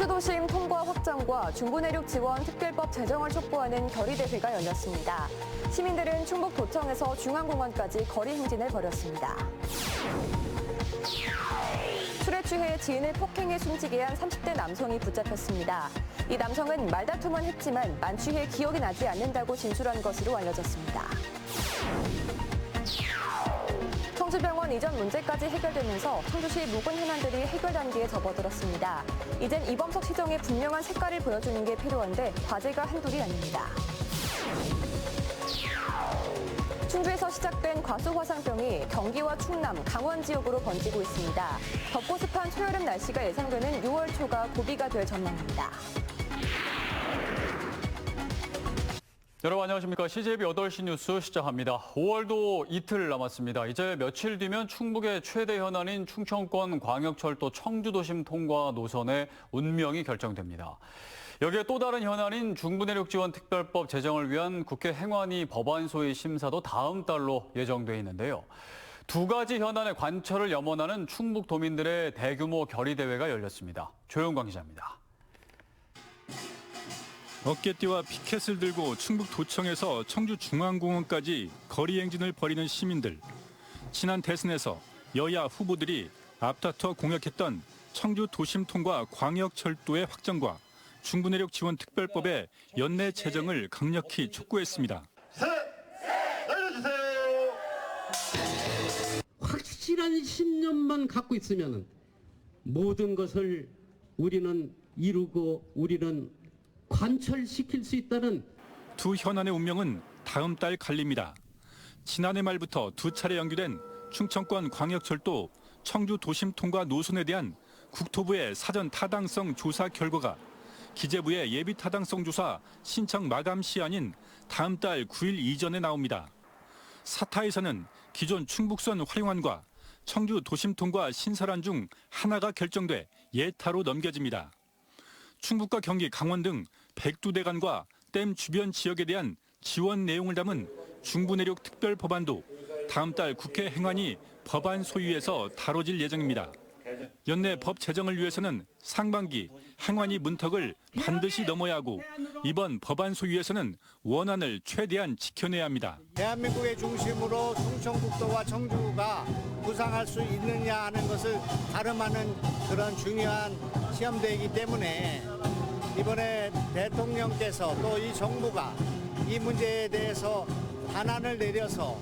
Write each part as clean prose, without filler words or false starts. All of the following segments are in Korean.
청주도심 통과 확장과 중부내륙 지원 특별법 제정을 촉구하는 결의대회가 열렸습니다. 시민들은 충북도청에서 중앙공원까지 거리 행진을 벌였습니다. 술에 취해 지인을 폭행해 숨지게 한 30대 남성이 붙잡혔습니다. 이 남성은 말다툼은 했지만 만취해 기억이 나지 않는다고 진술한 것으로 알려졌습니다. 청주병원 이전 문제까지 해결되면서 청주시 묵은 현안들이 해결 단계에 접어들었습니다. 이젠 이범석 시정의 분명한 색깔을 보여주는 게 필요한데 과제가 한둘이 아닙니다. 충주에서 시작된 과수화상병이 경기와 충남, 강원 지역으로 번지고 있습니다. 덥고 습한 초여름 날씨가 예상되는 6월 초가 고비가 될 전망입니다. 여러분 안녕하십니까. CJB 8시 뉴스 시작합니다. 5월도 이틀 남았습니다. 이제 며칠 뒤면 충북의 최대 현안인 충청권 광역철도 청주도심 통과 노선의 운명이 결정됩니다. 여기에 또 다른 현안인 중부내륙 지원 특별법 제정을 위한 국회 행안위 법안 소위 심사도 다음 달로 예정돼 있는데요. 두 가지 현안의 관철을 염원하는 충북도민들의 대규모 결의대회가 열렸습니다. 조영광 기자입니다. 어깨띠와 피켓을 들고 충북도청에서 청주중앙공원까지 거리 행진을 벌이는 시민들. 지난 대선에서 여야 후보들이 앞다퉈 공약했던 청주 도심 통과 광역철도의 확정과 중부내륙 지원 특별법의 연내 제정을 강력히 촉구했습니다. 날려주세요. 확실한 신념만 갖고 있으면 모든 것을 우리는 이루고 우리는 관철시킬 수 있다는 두 현안의 운명은 다음 달 갈립니다. 지난해 말부터 두 차례 연기된 충청권 광역철도 청주 도심 통과 노선에 대한 국토부의 사전 타당성 조사 결과가 기재부의 예비 타당성 조사 신청 마감 시한인 다음 달 9일 이전에 나옵니다. 사타에서는 기존 충북선 활용안과 청주 도심 통과 신설안 중 하나가 결정돼 예타로 넘겨집니다. 충북과 경기, 강원 등 102대간과 댐 주변 지역에 대한 지원 내용을 담은 중부내륙 특별 법안도 다음 달 국회 행안위 법안 소위에서 다뤄질 예정입니다. 연내 법 제정을 위해서는 상반기 행안위 문턱을 반드시 넘어야 하고 이번 법안 소위에서는 원안을 최대한 지켜내야 합니다. 대한민국의 중심으로 충청북도와 청주가 부상할 수 있느냐 하는 것을 가름하는 그런 중요한 시험대이기 때문에 이번에 대통령께서 또 이 정부가 이 문제에 대해서 단안을 내려서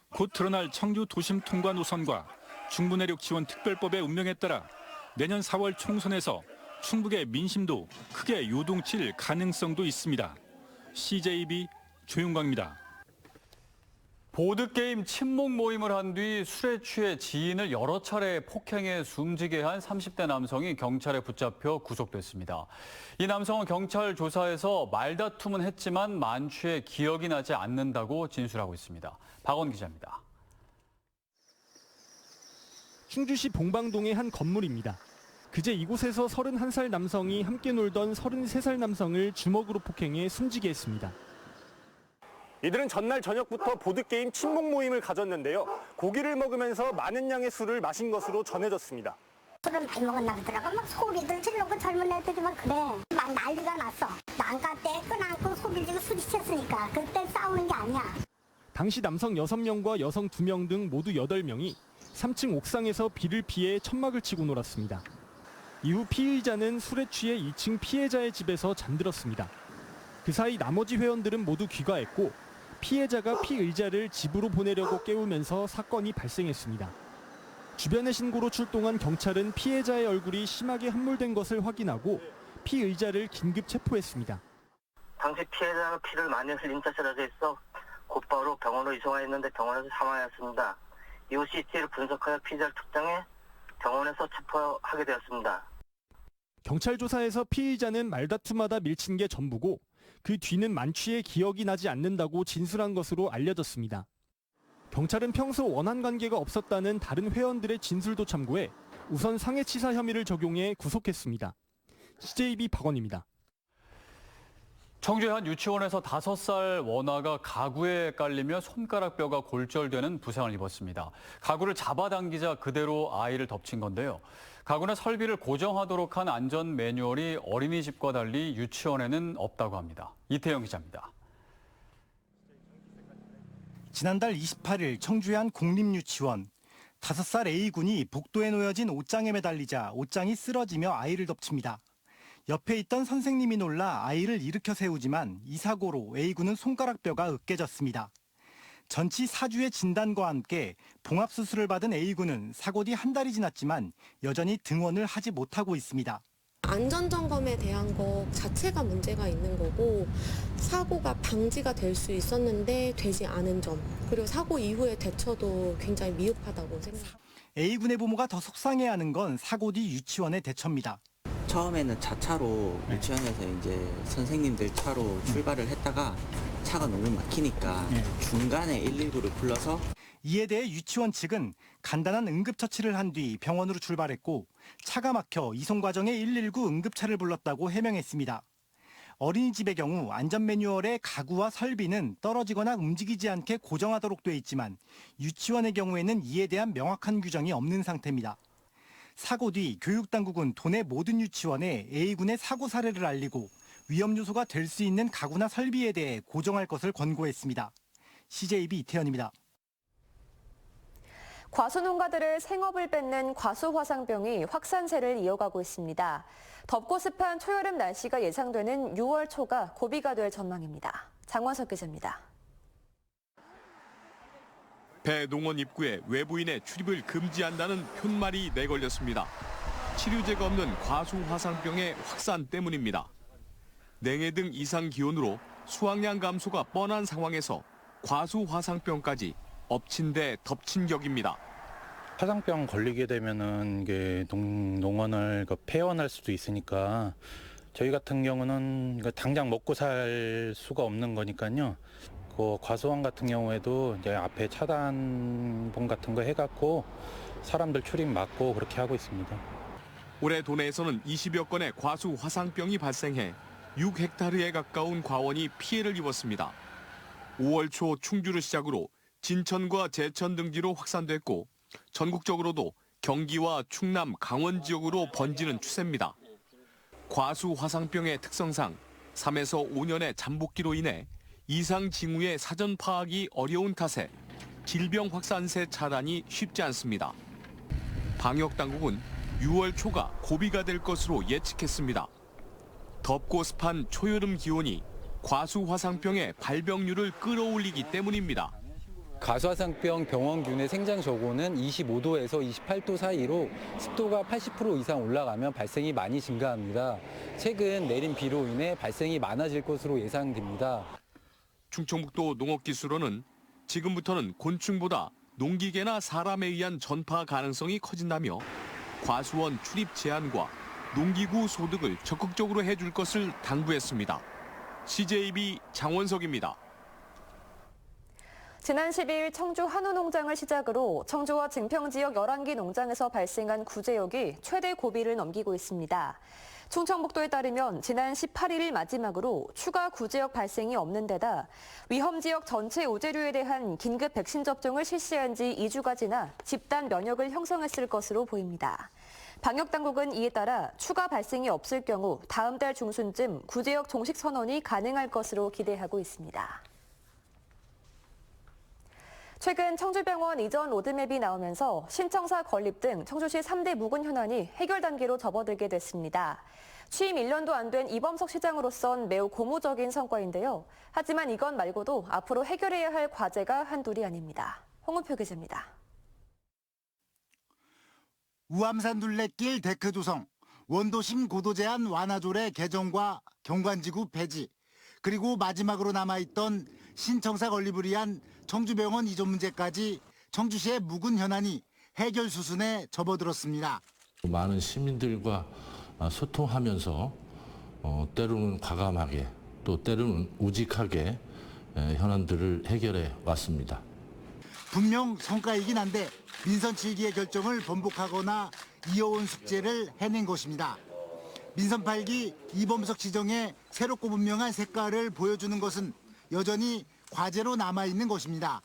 곧 드러날 청주 도심 통과 노선과 중부내륙 지원 특별법의 운명에 따라 내년 4월 총선에서 충북의 민심도 크게 요동칠 가능성도 있습니다. CJB 조용광입니다. 보드게임 친목 모임을 한 뒤 술에 취해 지인을 여러 차례 폭행해 숨지게 한 30대 남성이 경찰에 붙잡혀 구속됐습니다. 이 남성은 경찰 조사에서 말다툼은 했지만 만취해 기억이 나지 않는다고 진술하고 있습니다. 박원 기자입니다. 충주시 봉방동의 한 건물입니다. 그제 이곳에서 31살 남성이 함께 놀던 33살 남성을 주먹으로 폭행해 숨지게 했습니다. 이들은 전날 저녁부터 보드게임 친목 모임을 가졌는데요. 고기를 먹으면서 많은 양의 술을 마신 것으로 전해졌습니다. 술을 많이 먹었나 보더라고. 막 소리들 지르고 젊은 애들이 막 그래. 막 난리가 났어. 난가 때 끈안고 소리 지르고 술취했으니까 그때 싸우는 게 아니야. 당시 남성 6명과 여성 2명 등 모두 8명이 3층 옥상에서 비를 피해 천막을 치고 놀았습니다. 이후 피의자는 술에 취해 2층 피해자의 집에서 잠들었습니다. 그 사이 나머지 회원들은 모두 귀가했고 피해자가 피의자를 집으로 보내려고 깨우면서 사건이 발생했습니다. 주변의 신고로 출동한 경찰은 피해자의 얼굴이 심하게 함몰된 것을 확인하고 피의자를 긴급 체포했습니다. 당시 피해자가 피를 많이 흘린 자세라서 해서 곧바로 병원으로 이송하였는데 병원에서 사망하였습니다. 이후 CCTV를 분석하여 피해자를 특정해 병원에서 체포하게 되었습니다. 경찰 조사에서 피의자는 말다툼하다 밀친 게 전부고 그 뒤는 만취해 기억이 나지 않는다고 진술한 것으로 알려졌습니다. 경찰은 평소 원한 관계가 없었다는 다른 회원들의 진술도 참고해 우선 상해치사 혐의를 적용해 구속했습니다. CJB 박원입니다. 청주의 한 유치원에서 5살 원아가 가구에 깔리며 손가락뼈가 골절되는 부상을 입었습니다. 가구를 잡아당기자 그대로 아이를 덮친 건데요. 가구나 설비를 고정하도록 한 안전 매뉴얼이 어린이집과 달리 유치원에는 없다고 합니다. 이태영 기자입니다. 지난달 28일 청주의 한 공립유치원. 5살 A군이 복도에 놓여진 옷장에 매달리자 옷장이 쓰러지며 아이를 덮칩니다. 옆에 있던 선생님이 놀라 아이를 일으켜 세우지만 이 사고로 A군은 손가락뼈가 으깨졌습니다. 전치 4주의 진단과 함께 봉합수술을 받은 A군은 사고 뒤 한 달이 지났지만 여전히 등원을 하지 못하고 있습니다. 안전점검에 대한 것 자체가 문제가 있는 거고 사고가 방지가 될 수 있었는데 되지 않은 점 그리고 사고 이후의 대처도 굉장히 미흡하다고 생각합니다. A군의 부모가 더 속상해하는 건 사고 뒤 유치원의 대처입니다. 처음에는 자차로 유치원에서 이제 선생님들 차로 출발을 했다가 차가 너무 막히니까 중간에 119를 불러서 이에 대해 유치원 측은 간단한 응급처치를 한 뒤 병원으로 출발했고 차가 막혀 이송 과정에 119 응급차를 불렀다고 해명했습니다. 어린이집의 경우 안전 매뉴얼에 가구와 설비는 떨어지거나 움직이지 않게 고정하도록 돼 있지만 유치원의 경우에는 이에 대한 명확한 규정이 없는 상태입니다. 사고 뒤 교육당국은 도내 모든 유치원에 A군의 사고 사례를 알리고 위험 요소가 될 수 있는 가구나 설비에 대해 고정할 것을 권고했습니다. CJB 이태현입니다. 과수농가들의 생업을 뺏는 과수화상병이 확산세를 이어가고 있습니다. 덥고 습한 초여름 날씨가 예상되는 6월 초가 고비가 될 전망입니다. 장원석 기자입니다. 배 농원 입구에 외부인의 출입을 금지한다는 푯말이 내걸렸습니다. 치료제가 없는 과수화상병의 확산 때문입니다. 냉해 등 이상 기온으로 수확량 감소가 뻔한 상황에서 과수화상병까지 엎친 데 덮친 격입니다. 화상병 걸리게 되면은 이게 농원을 폐원할 수도 있으니까 저희 같은 경우는 당장 먹고 살 수가 없는 거니까요. 과수원 같은 경우에도 이제 앞에 차단봉 같은 거 해갖고 사람들 출입 막고 그렇게 하고 있습니다. 올해 도내에서는 20여 건의 과수 화상병이 발생해 6헥타르에 가까운 과원이 피해를 입었습니다. 5월 초 충주를 시작으로 진천과 제천 등지로 확산됐고 전국적으로도 경기와 충남, 강원 지역으로 번지는 추세입니다. 과수 화상병의 특성상 3에서 5년의 잠복기로 인해 이상 징후의 사전 파악이 어려운 탓에 질병 확산세 차단이 쉽지 않습니다. 방역당국은 6월 초가 고비가 될 것으로 예측했습니다. 덥고 습한 초여름 기온이 과수화상병의 발병률을 끌어올리기 때문입니다. 과수화상병 병원균의 생장 저고는 25도에서 28도 사이로 습도가 80% 이상 올라가면 발생이 많이 증가합니다. 최근 내린 비로 인해 발생이 많아질 것으로 예상됩니다. 충청북도 농업기술원은 지금부터는 곤충보다 농기계나 사람에 의한 전파 가능성이 커진다며 과수원 출입 제한과 농기구 소득을 적극적으로 해줄 것을 당부했습니다. CJB 장원석입니다. 지난 12일 청주 한우 농장을 시작으로 청주와 증평 지역 11개 농장에서 발생한 구제역이 최대 고비를 넘기고 있습니다. 충청북도에 따르면 지난 18일 마지막으로 추가 구제역 발생이 없는 데다 위험지역 전체 우제류에 대한 긴급 백신 접종을 실시한 지 2주가 지나 집단 면역을 형성했을 것으로 보입니다. 방역당국은 이에 따라 추가 발생이 없을 경우 다음 달 중순쯤 구제역 종식 선언이 가능할 것으로 기대하고 있습니다. 최근 청주병원 이전 로드맵이 나오면서 신청사 건립 등 청주시 3대 묵은 현안이 해결 단계로 접어들게 됐습니다. 취임 1년도 안 된 이범석 시장으로선 매우 고무적인 성과인데요. 하지만 이것 말고도 앞으로 해결해야 할 과제가 한둘이 아닙니다. 홍은표 기자입니다. 우암산 둘레길 데크 조성, 원도심 고도 제한 완화조례 개정과 경관지구 폐지, 그리고 마지막으로 남아있던 신청사 건립을 위한 청주병원 이전 문제까지 청주시의 묵은 현안이 해결 수순에 접어들었습니다. 많은 시민들과 소통하면서 때로는 과감하게 또 때로는 우직하게 현안들을 해결해 왔습니다. 분명 성과이긴 한데 민선 7기의 결정을 번복하거나 이어온 숙제를 해낸 것입니다. 민선 8기 이범석 지정의 새롭고 분명한 색깔을 보여주는 것은 여전히 과제로 남아있는 것입니다.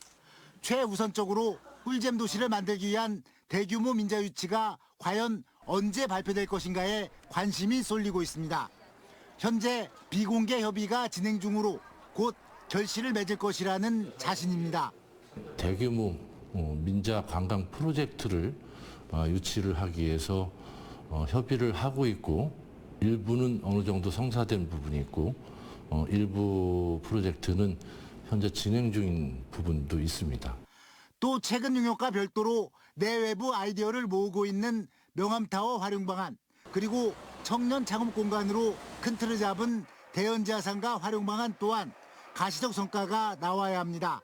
최우선적으로 꿀잼 도시를 만들기 위한 대규모 민자 유치가 과연 언제 발표될 것인가에 관심이 쏠리고 있습니다. 현재 비공개 협의가 진행 중으로 곧 결실을 맺을 것이라는 자신입니다. 대규모 민자 관광 프로젝트를 유치를 하기 위해서 협의를 하고 있고 일부는 어느 정도 성사된 부분이 있고 일부 프로젝트는 현재 진행 중인 부분도 있습니다. 또 최근 용역과 별도로 내외부 아이디어를 모으고 있는 명암타워 활용 방안, 그리고 청년 창업 공간으로 큰 틀을 잡은 대연지하상가 활용 방안 또한 가시적 성과가 나와야 합니다.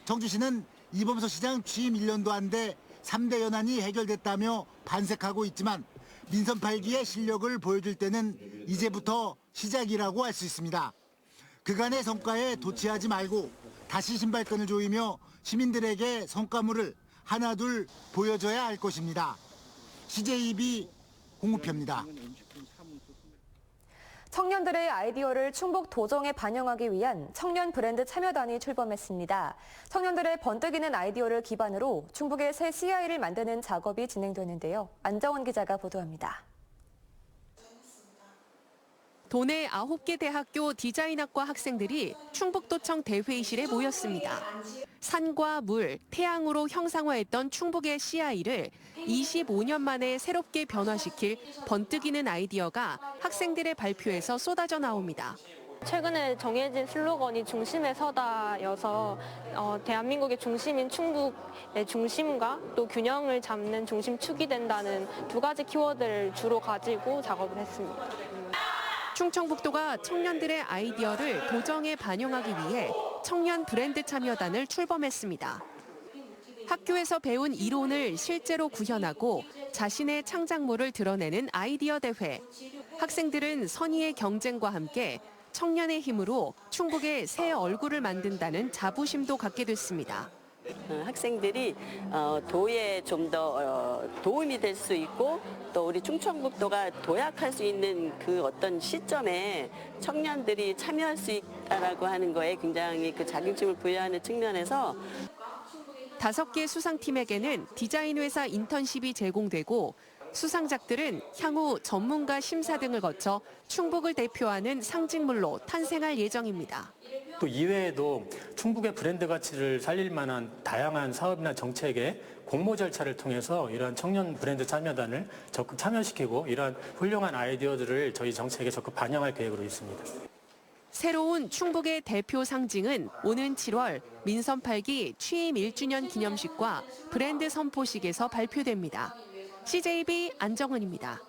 청주시는 이범석 시장 취임 1년도 안 돼 3대 연안이 해결됐다며 반색하고 있지만 민선 8기의 실력을 보여줄 때는 이제부터 시작이라고 할 수 있습니다. 그간의 성과에 도취하지 말고 다시 신발끈을 조이며 시민들에게 성과물을 하나둘 보여줘야 할 것입니다. CJB 홍우표입니다. 청년들의 아이디어를 충북 도정에 반영하기 위한 청년 브랜드 참여단이 출범했습니다. 청년들의 번뜩이는 아이디어를 기반으로 충북의 새 CI를 만드는 작업이 진행되는데요. 안정원 기자가 보도합니다. 도내 9개 대학교 디자인학과 학생들이 충북도청 대회의실에 모였습니다. 산과 물, 태양으로 형상화했던 충북의 CI를 25년 만에 새롭게 변화시킬 번뜩이는 아이디어가 학생들의 발표에서 쏟아져 나옵니다. 최근에 정해진 슬로건이 중심에 서다여서 대한민국의 중심인 충북의 중심과 또 균형을 잡는 중심축이 된다는 두 가지 키워드를 주로 가지고 작업을 했습니다. 충청북도가 청년들의 아이디어를 도정에 반영하기 위해 청년 브랜드 참여단을 출범했습니다. 학교에서 배운 이론을 실제로 구현하고 자신의 창작물을 드러내는 아이디어 대회. 학생들은 선의의 경쟁과 함께 청년의 힘으로 충북의 새 얼굴을 만든다는 자부심도 갖게 됐습니다. 학생들이 도에 좀 더 도움이 될 수 있고 또 우리 충청북도가 도약할 수 있는 그 어떤 시점에 청년들이 참여할 수 있다라고 하는 거에 굉장히 그 자긍심을 부여하는 측면에서 5개 수상팀에게는 디자인 회사 인턴십이 제공되고 수상작들은 향후 전문가 심사 등을 거쳐 충북을 대표하는 상징물로 탄생할 예정입니다. 또 이외에도 충북의 브랜드 가치를 살릴 만한 다양한 사업이나 정책의 공모 절차를 통해서 이러한 청년 브랜드 참여단을 적극 참여시키고 이러한 훌륭한 아이디어들을 저희 정책에 적극 반영할 계획으로 있습니다. 새로운 충북의 대표 상징은 오는 7월 민선 8기 취임 1주년 기념식과 브랜드 선포식에서 발표됩니다. CJB 안정은입니다.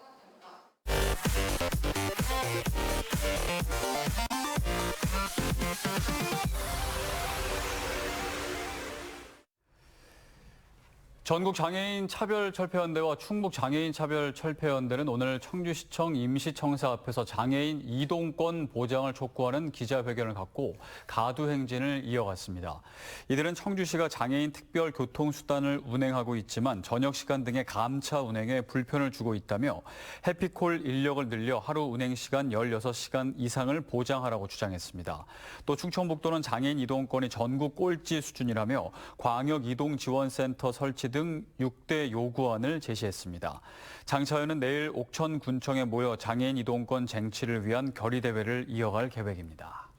전국장애인 차별철폐연대와 충북장애인차별철폐연대는 오늘 청주시청 임시청사 앞에서 장애인 이동권 보장을 촉구하는 기자회견을 갖고 가두행진을 이어갔습니다. 이들은 청주시가 장애인 특별교통수단을 운행하고 있지만 저녁 시간 등의 감차 운행에 불편을 주고 있다며 해피콜 인력을 늘려 하루 운행 시간 16시간 이상을 보장하라고 주장했습니다. 또 충청북도는 장애인 이동권이 전국 꼴찌 수준이라며 광역이동지원센터 설치 등 6대 요구안을 제시했습니다. 장차연은 내일 옥천군청에 모여 장애인 이동권 쟁취를 위한 결의대회를 이어갈 계획입니다.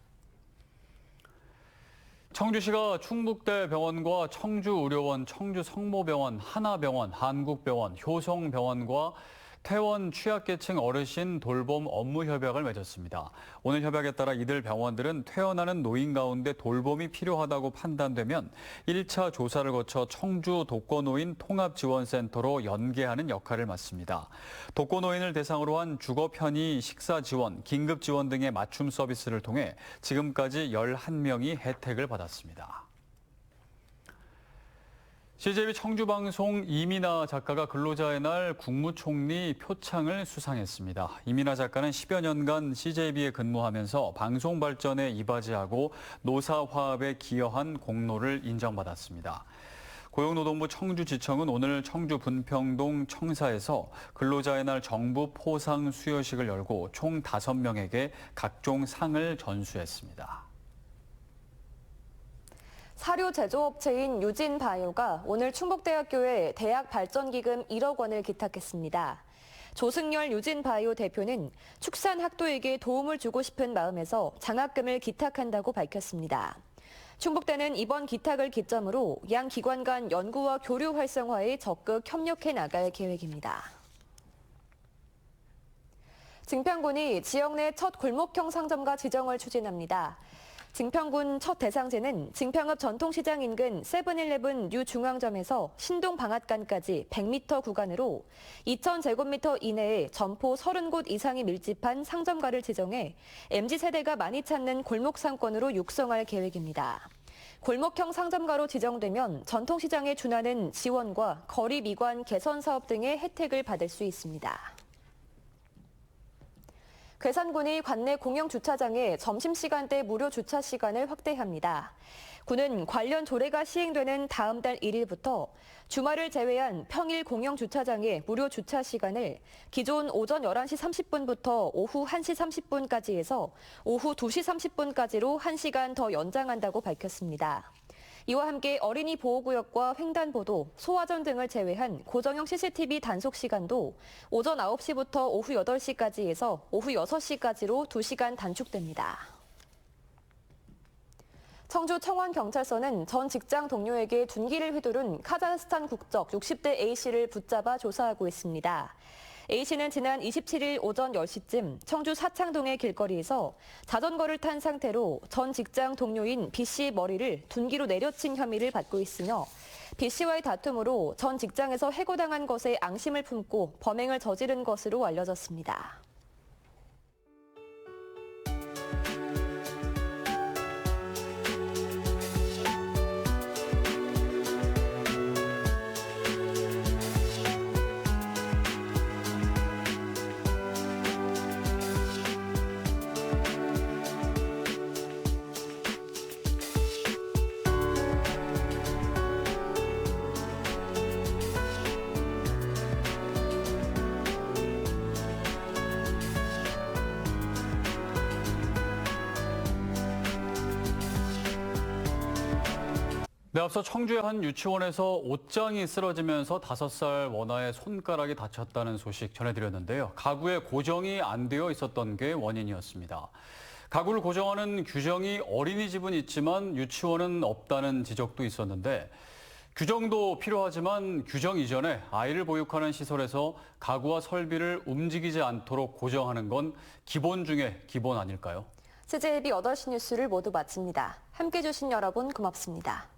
청주시가 충북대병원과 청주의료원, 청주성모병원, 하나병원, 한국병원, 효성병원과 퇴원 취약계층 어르신 돌봄 업무 협약을 맺었습니다. 오늘 협약에 따라 이들 병원들은 퇴원하는 노인 가운데 돌봄이 필요하다고 판단되면 1차 조사를 거쳐 청주 독거노인 통합지원센터로 연계하는 역할을 맡습니다. 독거노인을 대상으로 한 주거 편의, 식사 지원, 긴급 지원 등의 맞춤 서비스를 통해 지금까지 11명이 혜택을 받았습니다. CJB 청주방송 이민아 작가가 근로자의 날 국무총리 표창을 수상했습니다. 이민아 작가는 10여 년간 CJB에 근무하면서 방송 발전에 이바지하고 노사 화합에 기여한 공로를 인정받았습니다. 고용노동부 청주지청은 오늘 청주 분평동 청사에서 근로자의 날 정부 포상 수여식을 열고 총 5명에게 각종 상을 전수했습니다. 사료 제조업체인 유진바이오가 오늘 충북대학교에 대학 발전기금 1억 원을 기탁했습니다. 조승열 유진바이오 대표는 축산학도에게 도움을 주고 싶은 마음에서 장학금을 기탁한다고 밝혔습니다. 충북대는 이번 기탁을 기점으로 양 기관 간 연구와 교류 활성화에 적극 협력해 나갈 계획입니다. 증평군이 지역 내 첫 골목형 상점가 지정을 추진합니다. 증평군 첫 대상제는 증평읍 전통시장 인근 세븐일레븐 뉴 중앙점에서 신동 방앗간까지 100m 구간으로 2,000제곱미터 이내에 점포 30곳 이상이 밀집한 상점가를 지정해 MZ세대가 많이 찾는 골목 상권으로 육성할 계획입니다. 골목형 상점가로 지정되면 전통시장에 준하는 지원과 거리 미관 개선 사업 등의 혜택을 받을 수 있습니다. 괴산군이 관내 공영주차장에 점심시간대 무료 주차 시간을 확대합니다. 군은 관련 조례가 시행되는 다음 달 1일부터 주말을 제외한 평일 공영주차장의 무료 주차 시간을 기존 오전 11시 30분부터 오후 1시 30분까지 해서 오후 2시 30분까지로 1시간 더 연장한다고 밝혔습니다. 이와 함께 어린이 보호구역과 횡단보도, 소화전 등을 제외한 고정형 CCTV 단속 시간도 오전 9시부터 오후 8시까지 해서 오후 6시까지로 2시간 단축됩니다. 청주 청원경찰서는 전 직장 동료에게 둔기를 휘두른 카자흐스탄 국적 60대 A씨를 붙잡아 조사하고 있습니다. A씨는 지난 27일 오전 10시쯤 청주 사창동의 길거리에서 자전거를 탄 상태로 전 직장 동료인 B씨의 머리를 둔기로 내려친 혐의를 받고 있으며 B씨와의 다툼으로 전 직장에서 해고당한 것에 앙심을 품고 범행을 저지른 것으로 알려졌습니다. 네, 앞서 청주의 한 유치원에서 옷장이 쓰러지면서 5살 원아의 손가락이 다쳤다는 소식 전해드렸는데요. 가구에 고정이 안 되어 있었던 게 원인이었습니다. 가구를 고정하는 규정이 어린이집은 있지만 유치원은 없다는 지적도 있었는데 규정도 필요하지만 규정 이전에 아이를 보육하는 시설에서 가구와 설비를 움직이지 않도록 고정하는 건 기본 중에 기본 아닐까요? CJB 8시 뉴스를 모두 마칩니다. 함께해 주신 여러분 고맙습니다.